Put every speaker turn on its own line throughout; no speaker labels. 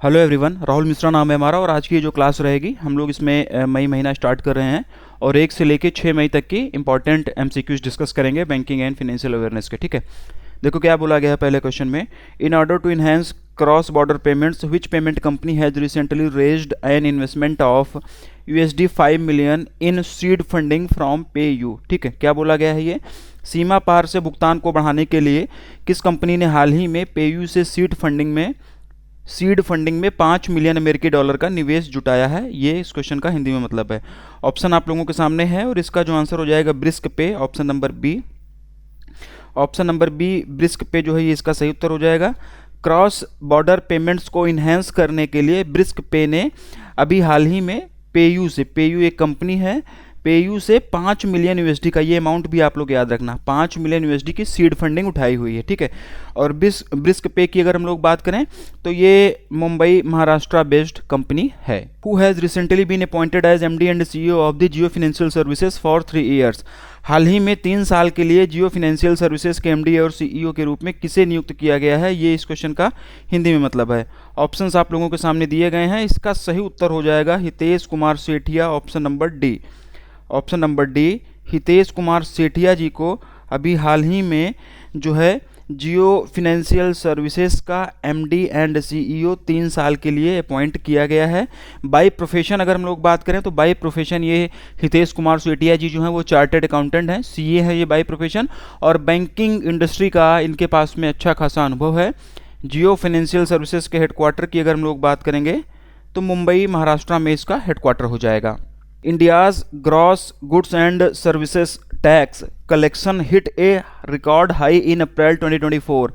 Hello everyone, Rahul Mishra नाम है हमारा और आज की जो क्लास रहेगी हम लोग इसमें मई महीना स्टार्ट कर रहे हैं और 1 से लेके 6 मई तक की इंपॉर्टेंट एमसीक्यूज डिस्कस करेंगे बैंकिंग एंड फाइनेंशियल अवेयरनेस के। ठीक है, देखो क्या बोला गया है पहले क्वेश्चन में। In order to enhance cross border payments which payment company has recently raised an investment of $5 million in seed funding from PayU. ठीक है, क्या बोला गया है ये, सीमा पार से भुगतान को बढ़ाने के लिए किस कंपनी ने हाल ही में पे यू से सीड फंडिंग में 5 मिलियन अमेरिकी डॉलर का निवेश जुटाया है। ये इस क्वेश्चन का हिंदी में मतलब है। ऑप्शन आप लोगों के सामने है और इसका जो आंसर हो जाएगा Brisk Pay, option number B. Option number B Brisk Pay जो है ये इसका सही उत्तर हो जाएगा। क्रॉस बॉर्डर पेमेंट्स को इन्हेंस करने के लिए ब्रिस्क पे ने अभी हाल ही में पेयू एक कंपनी है, पेयू से 5 मिलियन यूएसडी का, ये अमाउंट भी आप लोग याद रखना, 5 मिलियन यूएसडी की सीड फंडिंग उठाई हुई है। ठीक है, और ब्रिस्क पे की अगर हम लोग बात करें तो ये मुंबई महाराष्ट्र बेस्ड कंपनी है। Who has recently been appointed as MD and CEO of the Jio financial services for 3 years. हाल ही में 3 साल के लिए जियो फाइनेंशियल सर्विसेज के एमडी और सीईओ के रूप में किसे नियुक्त किया गया है, ये इस क्वेश्चन का हिंदी में मतलब है। ऑप्शंस आप लोगों के सामने दिए गए हैं, इसका सही उत्तर हो जाएगा Hitesh Kumar Sethia, option number D. Option number D, Hitesh Kumar Sethia ji को अभी हाल ही में जो है जियो फाइनेंशियल सर्विसेज का एमडी एंड सीईओ 3 साल के लिए अपॉइंट किया गया है। बाय प्रोफेशन अगर हम लोग बात करें तो बाय प्रोफेशन ये हितेश कुमार सेठिया जी जो हैं वो चार्टर्ड अकाउंटेंट हैं, सीए है ये बाय प्रोफेशन, और बैंकिंग इंडस्ट्री का इनके पास में अच्छा खासा अनुभव है। जियो फाइनेंशियल सर्विसेज के हेडक्वार्टर की अगर हम लोग बात करेंगे तो मुंबई महाराष्ट्र में इसका हेडक्वार्टर हो जाएगा। India's gross goods and services tax collection hit a record high in April 2024.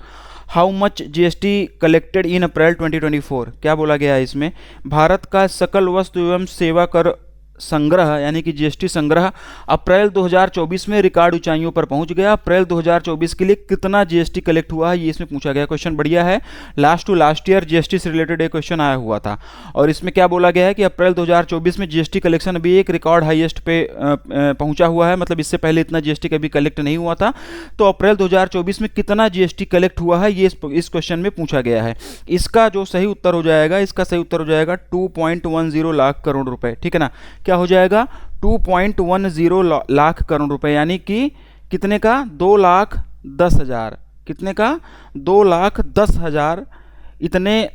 How much GST collected in April 2024? क्या बोला गया है इसमें, भारत का सकल वस्तु एवं सेवा कर संग्रह यानी कि जीएसटी संग्रह अप्रैल 2024 में रिकॉर्ड ऊंचाइयों पर पहुंच गया। अप्रैल 2024 के लिए कितना जीएसटी कलेक्ट हुआ है ये इसमें पूछा गया। क्वेश्चन बढ़िया है, last to last year GST से रिलेटेड एक क्वेश्चन आया हुआ था और इसमें क्या बोला गया है कि अप्रैल 2024 में जीएसटी कलेक्शन अभी एक रिकॉर्ड हाईएस्ट पे पहुंचा हुआ है, मतलब इससे पहले इतना जीएसटी कभी कलेक्ट नहीं हुआ था। तो अप्रैल 2024 में कितना जीएसटी कलेक्ट हुआ है ये इस क्वेश्चन में पूछा गया है। इसका जो सही उत्तर हो जाएगा, इसका सही उत्तर हो जाएगा 2.10 लाख करोड़ रुपए। ठीक है ना, क्या हो जाएगा 2.10 लाख करोड़ रुपए, यानी कि कितने का 2,10,000, कितने का 2,10,000 इतने,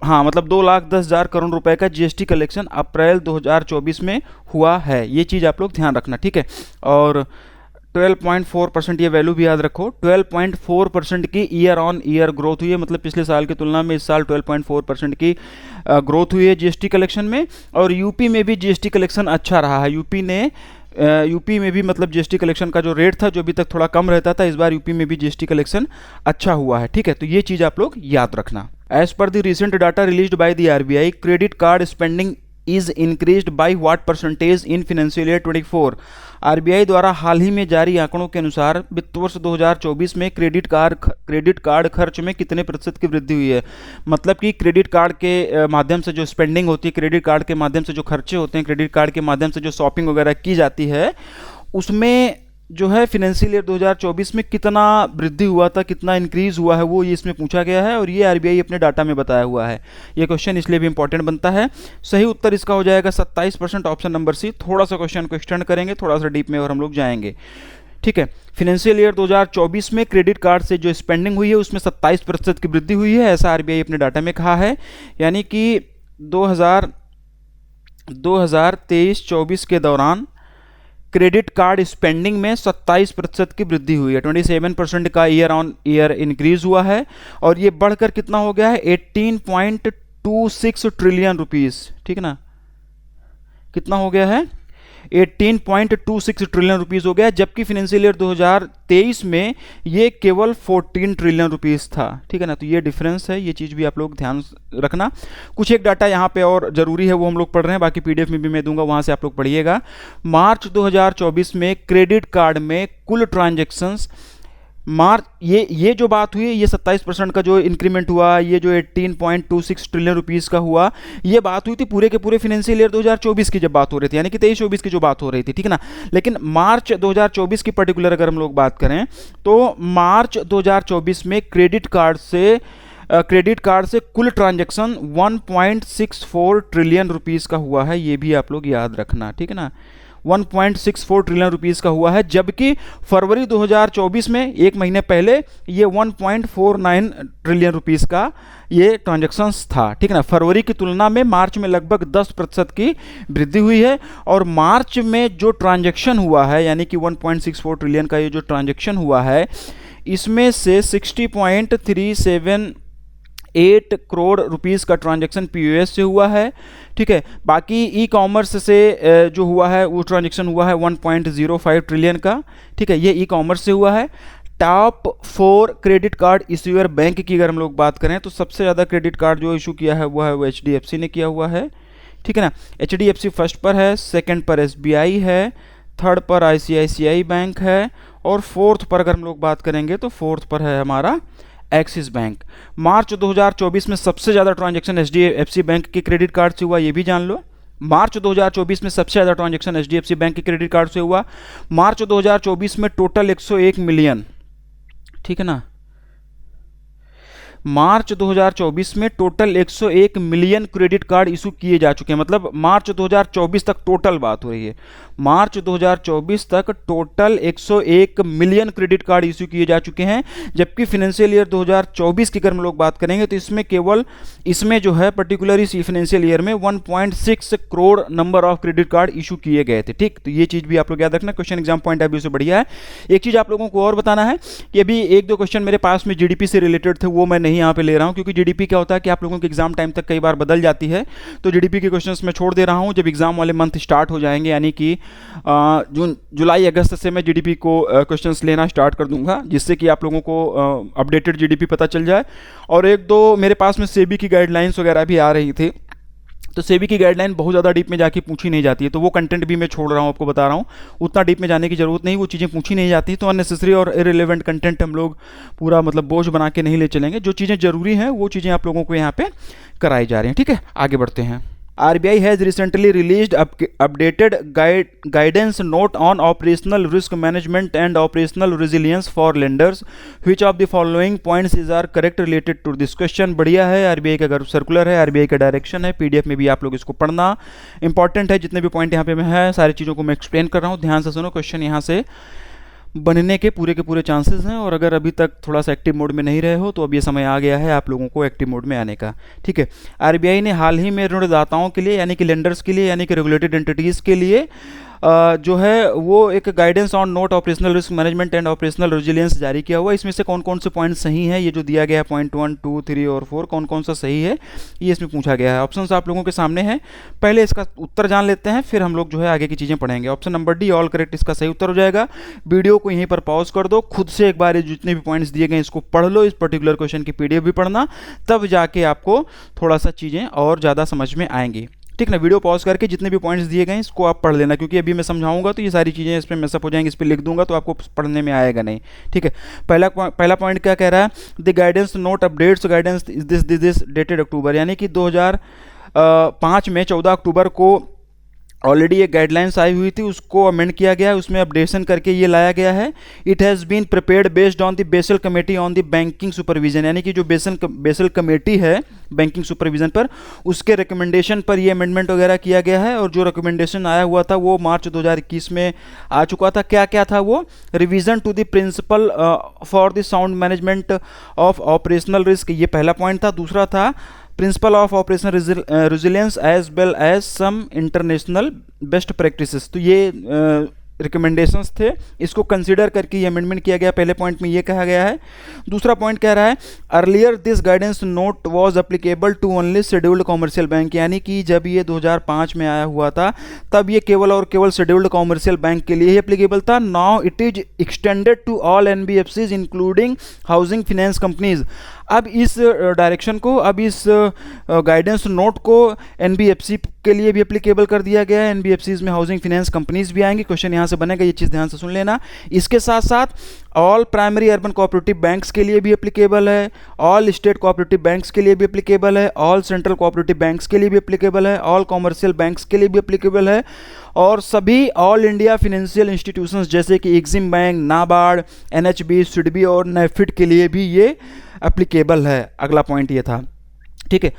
हाँ मतलब 2,10,000 करोड़ रुपए का जीएसटी कलेक्शन अप्रैल 2024 में हुआ है। ये चीज़ आप लोग ध्यान रखना। ठीक है, और 12.4% ये वैल्यू भी याद रखो, 12.4% की ईयर ऑन ईयर ग्रोथ हुई है, मतलब पिछले साल की तुलना में इस साल 12.4% की ग्रोथ हुई है जीएसटी कलेक्शन में। और यूपी में भी जीएसटी कलेक्शन अच्छा रहा है। यूपी में भी मतलब जीएसटी कलेक्शन का जो रेट था जो अभी तक थोड़ा कम रहता था, इस बार यूपी में भी जीएसटी कलेक्शन अच्छा हुआ है। ठीक है, तो ये चीज़ आप लोग याद रखना। As per the recent data released by the RBI, credit card spending is increased by what percentage in financial year 24। RBI द्वारा हाल ही में जारी आंकड़ों के अनुसार वित्त वर्ष 2024 में क्रेडिट कार्ड खर्च में कितने प्रतिशत की वृद्धि हुई है। मतलब कि क्रेडिट कार्ड के माध्यम से जो स्पेंडिंग होती है, क्रेडिट कार्ड के माध्यम से जो खर्चे होते हैं, क्रेडिट कार्ड के माध्यम से जो शॉपिंग वगैरह की जाती है, उसमें जो है फाइनेंशियल ईयर 2024 में कितना वृद्धि हुआ था, कितना इंक्रीज हुआ है, वो ये इसमें पूछा गया है और ये आरबीआई अपने डाटा में बताया हुआ है। ये क्वेश्चन इसलिए भी इंपॉर्टेंट बनता है। सही उत्तर इसका हो जाएगा 27%, ऑप्शन नंबर सी। थोड़ा सा क्वेश्चन को एक्सटेंड करेंगे, थोड़ा सा डीप में और हम लोग जाएंगे। ठीक है, फाइनेंशियल ईयर 2024 में क्रेडिट कार्ड से जो स्पेंडिंग हुई है उसमें 27% की वृद्धि हुई है, ऐसा आरबीआई अपने डाटा में कहा है। यानी कि 2023-24 के दौरान क्रेडिट कार्ड स्पेंडिंग में 27% की वृद्धि हुई है, 27% का ईयर ऑन ईयर इंक्रीज हुआ है और ये बढ़कर कितना हो गया है 18.26 ट्रिलियन रुपीस। ठीक है ना, कितना हो गया है 18.26 ट्रिलियन रुपीस हो गया, जबकि फाइनेंशियल ईयर 2023 में ये केवल 14 ट्रिलियन रुपीस था। ठीक है ना, तो ये डिफरेंस है, ये चीज़ भी आप लोग ध्यान रखना। कुछ एक डाटा यहाँ पे और ज़रूरी है वो हम लोग पढ़ रहे हैं, बाकी पीडीएफ में भी मैं दूंगा, वहाँ से आप लोग पढ़िएगा। मार्च 2024 में क्रेडिट कार्ड में कुल ट्रांजेक्शन्स ये जो बात हुई, ये 27% का जो इंक्रीमेंट हुआ, ये जो 18.26 ट्रिलियन रुपीस का हुआ, ये बात हुई थी पूरे के पूरे फाइनेंशियल ईयर 2024 की जब बात हो रही थी, यानी कि 23-24 की जो बात हो रही थी। ठीक है ना, लेकिन मार्च 2024 की पर्टिकुलर अगर हम लोग बात करें तो मार्च 2024 में क्रेडिट कार्ड से क्रेडिट कार्ड से कुल ट्रांजैक्शन 1.64 ट्रिलियन रुपीस का हुआ है, ये भी आप लोग याद रखना, ठीक है ना। 1.64 ट्रिलियन रुपीस का हुआ है, जबकि फरवरी 2024 में एक महीने पहले ये 1.49 ट्रिलियन रुपीस का ये ट्रांजैक्शंस था, ठीक है ना। फरवरी की तुलना में मार्च में लगभग 10% की वृद्धि हुई है, और मार्च में जो ट्रांजैक्शन हुआ है यानी कि 1.64 ट्रिलियन का ये जो ट्रांजैक्शन हुआ है, इसमें से 60.378 करोड़ रुपीस का ट्रांजैक्शन पीओएस से हुआ है, ठीक है। बाकी ई कॉमर्स से जो हुआ है वो ट्रांजैक्शन हुआ है 1.05 ट्रिलियन का, ठीक है, ये ई कॉमर्स से हुआ है। Top 4 credit card issuer bank की अगर हम लोग बात करें तो सबसे ज़्यादा क्रेडिट कार्ड जो इशू किया है वो है वो एचडीएफसी ने किया हुआ है, ठीक है ना। एचडीएफसी फर्स्ट पर है, सेकंड पर एसबीआई है, थर्ड पर आईसीआईसीआई बैंक है, और फोर्थ पर अगर हम लोग बात करेंगे तो फोर्थ पर है हमारा एक्सिस बैंक। मार्च 2024 में सबसे ज़्यादा ट्रांजैक्शन एचडीएफसी बैंक के क्रेडिट कार्ड से हुआ, ये भी जान लो। मार्च 2024 में सबसे ज़्यादा ट्रांजैक्शन एचडीएफसी बैंक के क्रेडिट कार्ड से हुआ। मार्च 2024 में टोटल 101 मिलियन, ठीक है ना। मार्च 2024 में total 101 million credit card issue किए जा चुके हैं, मतलब मार्च 2024 तक टोटल बात हो रही है। मार्च 2024 तक total 101 million credit card issue किए जा चुके हैं, जबकि फाइनेंशियल ईयर 2024 की अगर हम लोग बात करेंगे तो इसमें जो है पर्टिकुलर इस फाइनेंशियल ईयर में 1.6 crore number of credit card issue किए गए थे, ठीक। तो ये चीज़ भी आप लोग याद रखना, question exam point of view से बढ़िया है। एक चीज़ आप लोगों को और बताना है कि अभी 1-2 क्वेश्चन मेरे पास में जीडीपी से रिलेटेड थे, वो मैं नहीं यहाँ पे ले रहा हूँ, क्योंकि जीडीपी क्या होता है कि आप लोगों के एग्जाम टाइम तक कई बार बदल जाती है, तो जीडीपी के क्वेश्चंस मैं छोड़ दे रहा हूँ। जब एग्जाम वाले मंथ स्टार्ट हो जाएंगे यानी कि जून जुलाई अगस्त से मैं जीडीपी को क्वेश्चंस लेना स्टार्ट कर दूंगा, जिससे कि आप लोगों को अपडेटेड जीडीपी पता चल जाए। और 1-2 मेरे पास में सेबी की गाइडलाइंस वगैरह भी आ रही थी, तो सेबी की गाइडलाइन बहुत ज़्यादा डीप में जाके पूछी नहीं जाती है, तो वो कंटेंट भी मैं छोड़ रहा हूँ, आपको बता रहा हूँ। उतना डीप में जाने की ज़रूरत नहीं, वो चीज़ें पूछी नहीं जाती, तो अननेसेसरी और इरेलेवेंट कंटेंट हम लोग पूरा मतलब बोझ बना के नहीं ले चलेंगे। जो चीज़ें ज़रूरी हैं वो चीज़ें आप लोगों को यहाँ पे कराई जा रही हैं, ठीक है। आगे बढ़ते हैं। RBI has recently released updated guidance note on operational risk management and operational resilience for lenders. Which of the following points are correct related to this question? बढ़िया है, RBI का अगर सर्कुलर है, RBI का डायरेक्शन है, PDF में भी आप लोग इसको पढ़ना इंपॉर्टेंट है। जितने भी पॉइंट यहाँ पे मैं है सारी चीज़ों को मैं एक्सप्लेन कर रहा हूँ, ध्यान से सुनो। क्वेश्चन यहाँ से बनने के पूरे चांसेस हैं, और अगर अभी तक थोड़ा सा एक्टिव मोड में नहीं रहे हो तो अब ये समय आ गया है आप लोगों को एक्टिव मोड में आने का, ठीक है। आरबीआई ने हाल ही में ऋणदाताओं के लिए यानी कि लेंडर्स के लिए यानी कि रेगुलेटेड एंटिटीज़ के लिए जो है वो एक guidance on note operational risk management and operational resilience जारी किया हुआ है। इसमें से कौन कौन से पॉइंट सही हैं, ये जो दिया गया है पॉइंट 1, 2, 3 और 4, कौन कौन सा सही है ये इसमें पूछा गया है। ऑप्शंस आप लोगों के सामने हैं, पहले इसका उत्तर जान लेते हैं, फिर हम लोग जो है आगे की चीज़ें पढ़ेंगे। Option number D all correct इसका सही उत्तर हो जाएगा। वीडियो को यहीं पर पॉज कर दो, खुद से एक बार ये जितने भी पॉइंट्स दिए गए इसको पढ़ लो, इस पर्टिकुलर क्वेश्चन की PDF भी पढ़ना, तब जाके आपको थोड़ा सा चीज़ें और ज़्यादा समझ में आएंगी, ठीक ना। वीडियो पॉज करके जितने भी पॉइंट्स दिए गए इसको आप पढ़ लेना, क्योंकि अभी मैं समझाऊंगा तो ये सारी चीज़ें इस पर मैसअप हो जाएंगी, इस पर लिख दूंगा तो आपको पढ़ने में आएगा नहीं, ठीक है। पहला पॉइंट क्या कह रहा है, the guidance note updates guidance this dated October, यानी कि 2005 में 14 अक्टूबर को ऑलरेडी एक गाइडलाइंस आई हुई थी, उसको अमेंड किया गया है, उसमें अपडेशन करके ये लाया गया है। It has been prepared based on the Basel committee on the banking supervision, यानी कि जो बेसल कमेटी है बैंकिंग सुपरविजन पर, उसके रिकमेंडेशन पर ये अमेंडमेंट वगैरह किया गया है। और जो रिकमेंडेशन आया हुआ था वो मार्च 2021 में आ चुका था। क्या क्या था वो, revision to the principle for the sound management of operational risk, ये पहला पॉइंट था। दूसरा था principle of operational resilience as well as some international best practices, तो ये रिकमेंडेशंस थे, इसको कंसीडर करके ये अमेंडमेंट किया गया। पहले पॉइंट में ये कहा गया है। दूसरा पॉइंट कह रहा है earlier this guidance note was applicable to only scheduled commercial bank, यानी कि जब ये 2005 में आया हुआ था तब ये केवल और केवल शेड्यूल्ड कॉमर्शियल बैंक के लिए ही एप्लीकेबल था। Now it is extended to all NBFCs including housing finance companies. अब इस डायरेक्शन को, अब इस गाइडेंस नोट को NBFC के लिए भी एप्लीकेबल कर दिया गया है। NBFCs में हाउसिंग फाइनेंस कंपनीज भी आएंगी, क्वेश्चन यहाँ से बनेगा, ये चीज़ ध्यान से सुन लेना। इसके साथ साथ all primary urban cooperative banks के लिए भी एप्लीकेबल है, ऑल स्टेट कोऑपरेटिव बैंक्स के लिए भी एप्लीकेबल है, ऑल सेंट्रल कोऑपरेटिव बैंक्स के लिए भी एप्लीकेबल है, ऑल कॉमर्शियल बैंक्स के लिए भी एप्लीकेबल है, और सभी ऑल इंडिया फाइनेंशियल इंस्टीट्यूशंस जैसे कि EXIM bank, NABARD, NHB, SIDBI और नेफिड के लिए भी ये एप्लीकेबल है, अगला पॉइंट ये था। ठीक है,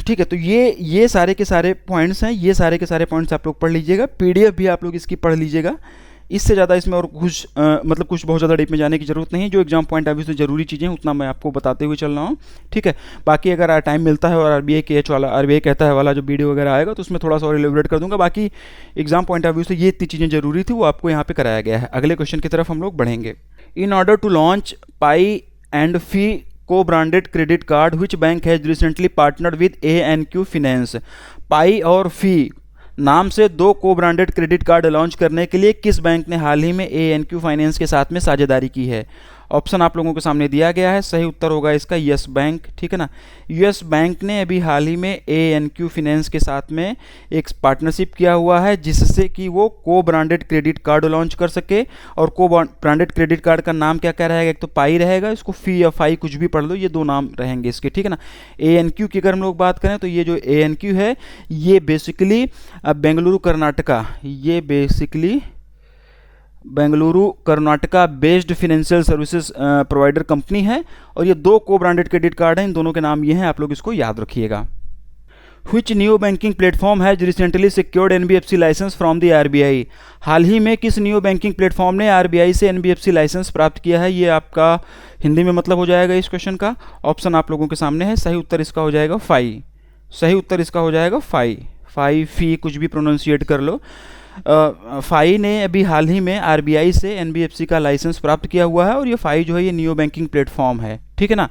ठीक है। तो ये सारे के सारे पॉइंट्स हैं, ये सारे के सारे पॉइंट्स आप लोग पढ़ लीजिएगा, पीडीएफ भी आप लोग इसकी पढ़ लीजिएगा। इससे ज़्यादा इसमें और कुछ मतलब कुछ बहुत ज़्यादा डीप में जाने की ज़रूरत नहीं है। जो एग्जाम पॉइंट अभी से ज़रूरी चीज़ें उतना मैं आपको बताते हुए चल रहा हूँ। ठीक है, बाकी अगर टाइम मिलता है और आरबीआई केएच वाला, आरबीआई कहता है वाला जो वीडियो वगैरह आएगा तो उसमें थोड़ा सा और एलिब्रेट कर दूंगा। बाकी एग्जाम पॉइंट ऑफ व्यू से ये इतनी चीज़ें जरूरी थी वो आपको यहाँ पे कराया गया है। अगले क्वेश्चन की तरफ हम लोग बढ़ेंगे। In order to launch Pi and Fi co-branded credit card, which bank has recently partnered with ANQ Finance? पाई और फी नाम से दो को ब्रांडेड क्रेडिट कार्ड लॉन्च करने के लिए किस बैंक ने हाल ही में ANQ फाइनेंस के साथ में साझेदारी की है? ऑप्शन आप लोगों के सामने दिया गया है। सही उत्तर होगा इसका यस बैंक। ठीक है ना, यस बैंक ने अभी हाल ही में ANQ फाइनेंस के साथ में एक पार्टनरशिप किया हुआ है जिससे कि वो को ब्रांडेड क्रेडिट कार्ड लॉन्च कर सके। और को ब्रांडेड क्रेडिट कार्ड का नाम क्या क्या रहेगा? एक तो पाई रहेगा, इसको फी या फाई कुछ भी पढ़ लो, ये दो नाम रहेंगे इसके। ठीक है ना, ANQ की अगर हम लोग बात करें तो ये जो ANQ है ये बेसिकली बेंगलुरु कर्नाटका, ये basically Bengaluru Karnataka based financial services provider company है। और ये दो को ब्रांडेड क्रेडिट कार्ड हैं, इन दोनों के नाम ये हैं, आप लोग इसको याद रखिएगा। Which new banking platform has recently secured NBFC license from the RBI? हाल ही में किस न्यू बैंकिंग प्लेटफॉर्म ने RBI से NBFC लाइसेंस प्राप्त किया है? ये आपका हिंदी में मतलब हो जाएगा इस क्वेश्चन का। ऑप्शन आप लोगों के सामने है। सही उत्तर इसका हो जाएगा फाई। सही उत्तर इसका हो जाएगा फाई। फाई फी कुछ भी प्रोनाउंसिएट कर लो। फाई ने अभी हाल ही में RBI से NBFC का लाइसेंस प्राप्त किया हुआ है और ये फाई जो है ये न्यू बैंकिंग प्लेटफॉर्म है। ठीक है ना,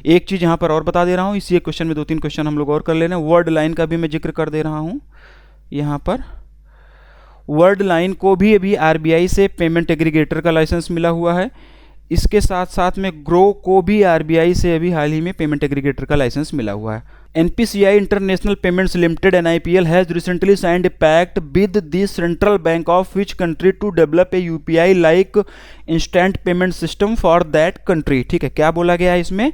एक चीज़ यहाँ पर और बता दे रहा हूँ, इसी एक क्वेश्चन में दो तीन क्वेश्चन हम लोग और कर ले रहे हैं। वर्ड लाइन का भी मैं जिक्र कर दे रहा हूँ यहाँ पर। वर्ड लाइन को भी अभी RBI से पेमेंट एग्रीगेटर का लाइसेंस मिला हुआ है। इसके साथ साथ में ग्रो को भी RBI से अभी हाल ही में पेमेंट एग्रीगेटर का लाइसेंस मिला हुआ है। NPCI international payments limited NIPL has recently signed a pact with the central bank of which country to develop a UPI like instant payment system for that country. ठीक है, क्या बोला गया है इसमें?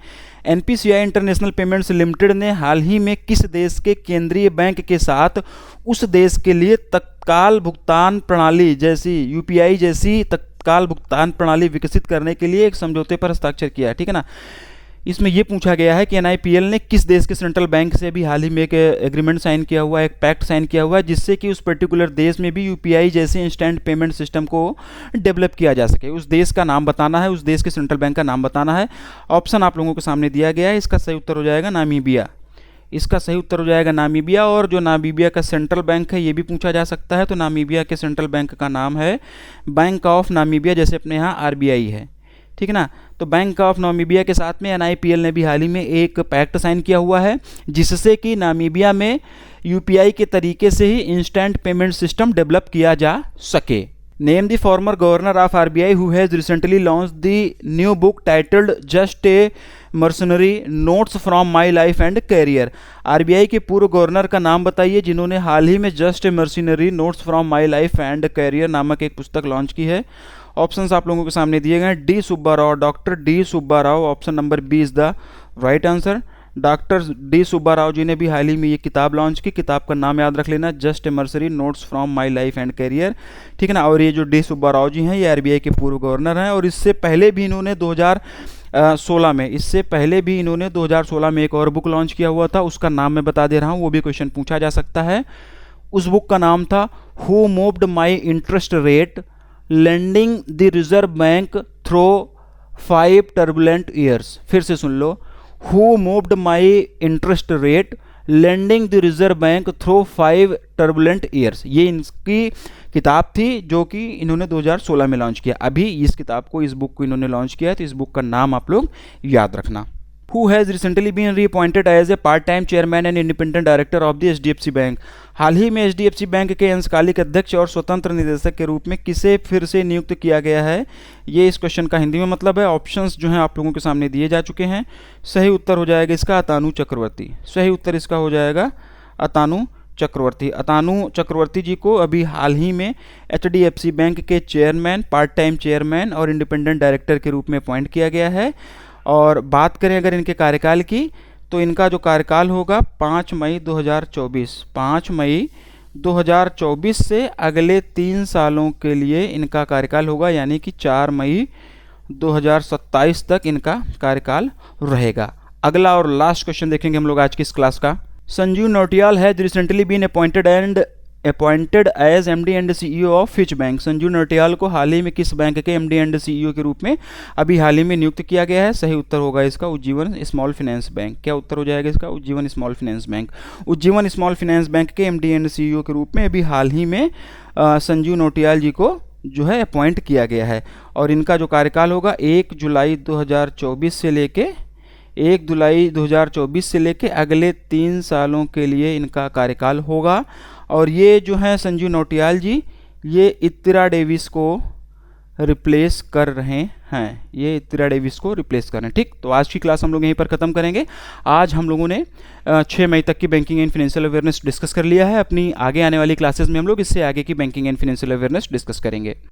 NPCI इंटरनेशनल पेमेंट्स लिमिटेड ने हाल ही में किस देश के केंद्रीय बैंक के साथ उस देश के लिए तत्काल भुगतान प्रणाली जैसी UPI जैसी तत्काल भुगतान प्रणाली विकसित करने के लिए एक समझौते पर हस्ताक्षर किया है? ठीक है ना, इसमें यह पूछा गया है कि NIPL ने किस देश के सेंट्रल बैंक से भी हाल ही में एक एग्रीमेंट साइन किया हुआ है, एक पैक्ट साइन किया हुआ है जिससे कि उस पर्टिकुलर देश में भी UPI जैसे इंस्टेंट पेमेंट सिस्टम को डेवलप किया जा सके। उस देश का नाम बताना है, उस देश के सेंट्रल बैंक का नाम बताना है। ऑप्शन आप लोगों के सामने दिया गया है। इसका सही उत्तर हो जाएगा नामीबिया। इसका सही उत्तर हो जाएगा नामीबिया। और जो नामीबिया का सेंट्रल बैंक है ये भी पूछा जा सकता है, तो नामीबिया के सेंट्रल बैंक का नाम है बैंक ऑफ नामीबिया, जैसे अपने यहाँ RBI है। ठीक है ना, तो बैंक ऑफ नामीबिया के साथ में NIPL ने भी हाल ही में एक पैक्ट साइन किया हुआ है जिससे कि नामीबिया में UPI के तरीके से ही इंस्टेंट पेमेंट सिस्टम डेवलप किया जा सके। Name the former governor of RBI who has recently launched the new book titled just a mercenary notes from my life and career. RBI के पूर्व गवर्नर का नाम बताइए जिन्होंने हाल ही में just a mercenary notes from my life and career नामक एक पुस्तक लॉन्च की है। ऑप्शंस आप लोगों के सामने दिए गए हैं। D Subba Rao, doctor D Subba Rao. Option number B is the right answer. Doctor D Subba Rao ji ने भी हाल ही में ये किताब लॉन्च की। किताब का नाम याद रख लेना, just a mercenary notes from my life and career. ठीक है ना, और ये जो डी सुब्बा राव जी हैं ये RBI के पूर्व गवर्नर हैं और इससे पहले भी इन्होंने 2016 में, इससे पहले भी इन्होंने 2016 में एक और बुक लॉन्च किया हुआ था। उसका नाम मैं बता दे रहा हूँ, वो भी क्वेश्चन पूछा जा सकता है। उस बुक का नाम था who moved my interest rate lending the reserve bank through 5 turbulent years. फिर से सुन लो, who moved my interest rate lending the reserve bank through 5 turbulent years. ये इनकी किताब थी जो कि इन्होंने 2016 में लॉन्च किया। अभी इस किताब को, इस बुक को इन्होंने लॉन्च किया है, तो इस बुक का नाम आप लोग याद रखना। Who has recently been reappointed as a part-time chairman and independent director of the HDFC Bank? हाल ही में HDFC बैंक के अंशकालिक अध्यक्ष और स्वतंत्र निदेशक के रूप में किसे फिर से नियुक्त किया गया है? ये इस क्वेश्चन का हिंदी में मतलब है। ऑप्शंस जो हैं आप लोगों के सामने दिए जा चुके हैं। सही उत्तर हो जाएगा इसका अतानु चक्रवर्ती। सही उत्तर इसका हो जाएगा अतानु चक्रवर्ती। अतानु चक्रवर्ती जी को अभी हाल ही में HDFC बैंक के चेयरमैन, पार्ट टाइम चेयरमैन और इंडिपेंडेंट डायरेक्टर के रूप में अपॉइंट किया गया है। और बात करें अगर इनके कार्यकाल की, तो इनका जो कार्यकाल होगा 5 मई 2024, 5 मई 2024 से अगले 3 सालों के लिए इनका कार्यकाल होगा, यानी कि 4 मई 2027 तक इनका कार्यकाल रहेगा। अगला और लास्ट क्वेश्चन देखेंगे हम लोग आज की इस क्लास का। Sanju Nautiyal has recently been appointed as MD and CEO of which bank. Sanju Nautiyal को हाल ही में किस बैंक के एमडी एंड सीईओ के रूप में अभी हाल ही में नियुक्त किया गया है? सही उत्तर होगा इसका उज्जीवन स्मॉल फाइनेंस बैंक। क्या उत्तर हो जाएगा इसका? Ujjivan small finance bank. Ujjivan small finance bank के एमडी एंड सीईओ के रूप में अभी हाल ही में संजू नौटियाल जी को जो है अपॉइंट किया गया है। और इनका जो कार्यकाल होगा 1 जुलाई 2024 से लेके 1 जुलाई 2024 से लेके अगले 3 सालों के लिए इनका कार्यकाल होगा। और ये जो है संजू नौटियाल जी, ये इंदिरा डेविस को रिप्लेस कर रहे हैं। ये इंदिरा डेविस को रिप्लेस कर रहे हैं। ठीक, तो आज की क्लास हम लोग यहीं पर ख़त्म करेंगे। आज हम लोगों ने 6 मई तक की banking and financial awareness discuss कर लिया है। अपनी आगे आने वाली क्लासेस में हम लोग इससे आगे की banking and financial awareness discuss करेंगे।